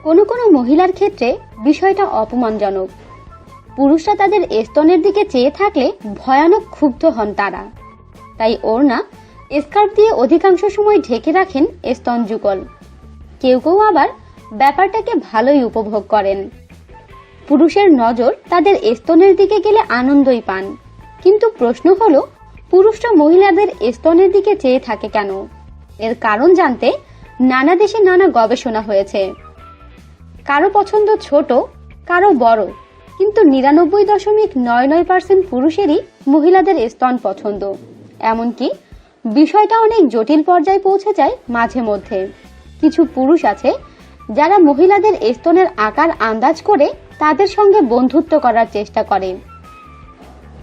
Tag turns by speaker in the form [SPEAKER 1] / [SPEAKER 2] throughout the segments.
[SPEAKER 1] কোনো কোনো মহিলার ক্ষেত্রে বিষয়টা অপমানজনক। পুরুষরা তাদের স্তনের দিকে চেয়ে থাকলে ভয়ানক ক্ষুব্ধ হন তারা। তাই ওড়না, স্কার্ফ দিয়ে অধিকাংশ সময় ঢেকে রাখেন স্তন যুগল। কেউ কেউ আবার ব্যাপারটাকে ভালোই উপভোগ করেন। পুরুষের নজর তাদের স্তনের দিকে গেলে আনন্দই পান। কিন্তু প্রশ্ন হলো, পুরুষরা মহিলাদের স্তনের দিকে চেয়ে থাকে কেন? এর কারণ জানতে নানা দেশে নানা গবেষণা হয়েছে। কারো পছন্দ ছোট, কারো বড়, কিন্তু 99.99% পুরুষেরই মহিলাদের স্তন পছন্দ। এমনকি বিষয়টা অনেক জটিল পর্যায়ে পৌঁছে যায় মাঝে মধ্যে। কিছু পুরুষ আছে যারা মহিলাদের স্তনের আকার আন্দাজ করে তাদের সঙ্গে বন্ধুত্ব করার চেষ্টা করে।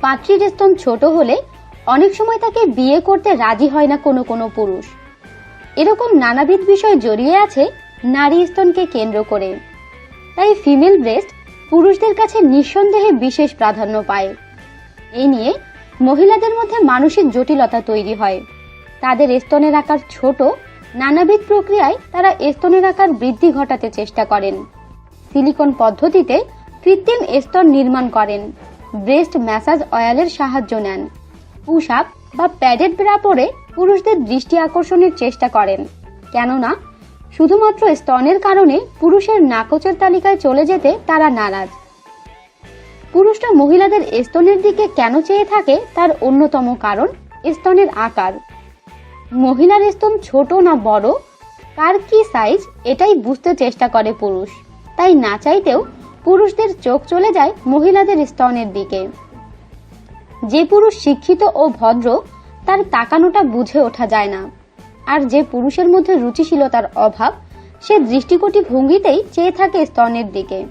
[SPEAKER 1] পাত্রীর স্তন ছোট হলে অনেক সময় তাকে বিয়ে করতে রাজি হয় না কোনো কোনো পুরুষ। এরকম নানাবিধ বিষয় জড়িয়ে আছে নারী স্তনকে কেন্দ্র করে। তাই ফিমেল ব্রেস্ট পুরুষদের কাছে নিঃসন্দেহে বিশেষ প্রাধান্য পায়। এই নিয়ে মহিলাদের মধ্যে মানসিক জটিলতা তৈরি হয়। তাদের স্তনের আকার ছোট, নানাবিধ প্রক্রিয়ায় তারা স্তনের আকার বৃদ্ধি ঘটাতে চেষ্টা করেন। সিলিকন পদ্ধতিতে কৃত্রিম স্তন নির্মাণ করেন, ব্রেস্ট ম্যাসাজ অয়েলের সাহায্য নেন, পুশ আপ বা প্যাডেড ব্রা পরে পুরুষদের দৃষ্টি আকর্ষণের চেষ্টা করেন। কেননা শুধুমাত্র স্তনের কারণে পুরুষের নাকচের তালিকায় চলে যেতে তারা নারাজ। পুরুষরা মহিলাদের স্তনের দিকে কেন চেয়ে থাকে তার অন্যতম কারণ স্তনের আকার। মহিলার স্তন ছোট না বড়, কার কি সাইজ, এটাই বুঝতে চেষ্টা করে পুরুষ। তাই না চাইতেও পুরুষদের চোখ চলে যায় মহিলাদের স্তনের দিকে। যে পুরুষ শিক্ষিত ও ভদ্র, তার তাকানোটা বুঝে ওঠা যায় না। আর যে পুরুষের মধ্যে রুচিশীলতার অভাব, সে দৃষ্টিকটি ভঙ্গিতেই চেয়ে থাকে স্তনের দিকে।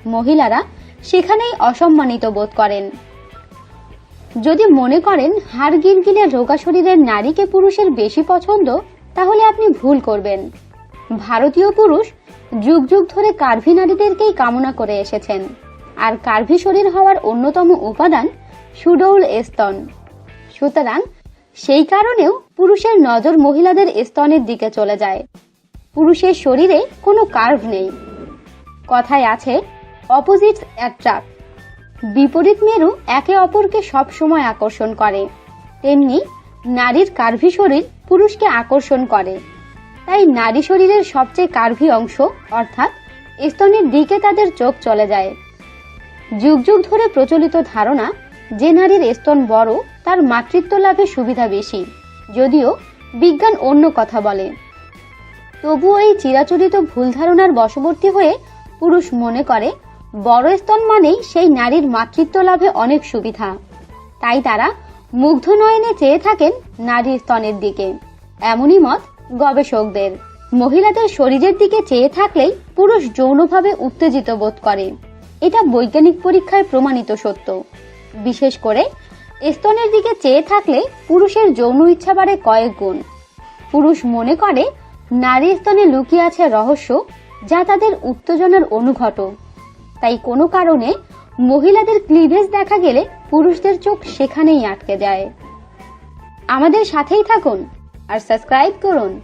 [SPEAKER 1] মহিলারা সেখানেই অসম্মানিত বোধ করেন। যদি মনে করেন হাড় গিলগিলে রোগা শরীরের নারীকে পুরুষের বেশি পছন্দ, তাহলে আপনি ভুল করবেন। ভারতীয় পুরুষ যুগ যুগ ধরে কার্ভি নারীদেরকেই কামনা করে এসেছেন। আর কার্ভি শরীর হওয়ার অন্যতম উপাদান সুডৌল স্তন। সুতরাং সেই কারণেও পুরুষের নজর মহিলাদের স্তনের দিকে চলে যায়। পুরুষের শরীরে কোনো কার্ভ নেই। কথায় আছে, অপোজিটস অ্যাট্রাক্ট। বিপরীত মেরু একে অপরকে সব সময় আকর্ষণ করে। তেমনি নারীর কার্ভি শরীর পুরুষকে আকর্ষণ করে। তাই নারী শরীরের সবচেয়ে কার্ভি অংশ অর্থাৎ স্তনের দিকে তাদের চোখ চলে যায়। যুগ যুগ ধরে প্রচলিত ধারণা, যে নারীর স্তন বড় তার মাতৃত্ব লাভে সুবিধা বেশি, যদিও বিজ্ঞান অন্য কথা বলে। তবুও এই চিরাচরিত ভুল ধারণার বশবর্তী হয়ে পুরুষ মনে করে বড় স্তন মানেই সেই নারীর মাতৃত্ব লাভে অনেক সুবিধা। তাই তারা মুগ্ধ নয়নে চেয়ে থাকেন নারীর স্তনের দিকে। এমনই মত গবেষকদের। মহিলাদের শরীরের দিকে চেয়ে থাকলেই পুরুষ যৌনভাবে উত্তেজিত বোধ করে। এটা বৈজ্ঞানিক পরীক্ষায় প্রমাণিত সত্য। বিশেষ করে স্তনের দিকে চেয়ে থাকলে পুরুষের যৌন ইচ্ছা বাড়ে কয়েক গুণ। পুরুষ মনে করে নারী স্তনে লুকিয়ে আছে রহস্য, যা তাদের উত্তেজনার অনুঘটক। তাই কোনো কারণে মহিলাদের ক্লিভেজ দেখা গেলে পুরুষদের চোখ সেখানেই আটকে যায়। আমাদের সাথেই থাকুন আর সাবস্ক্রাইব করুন।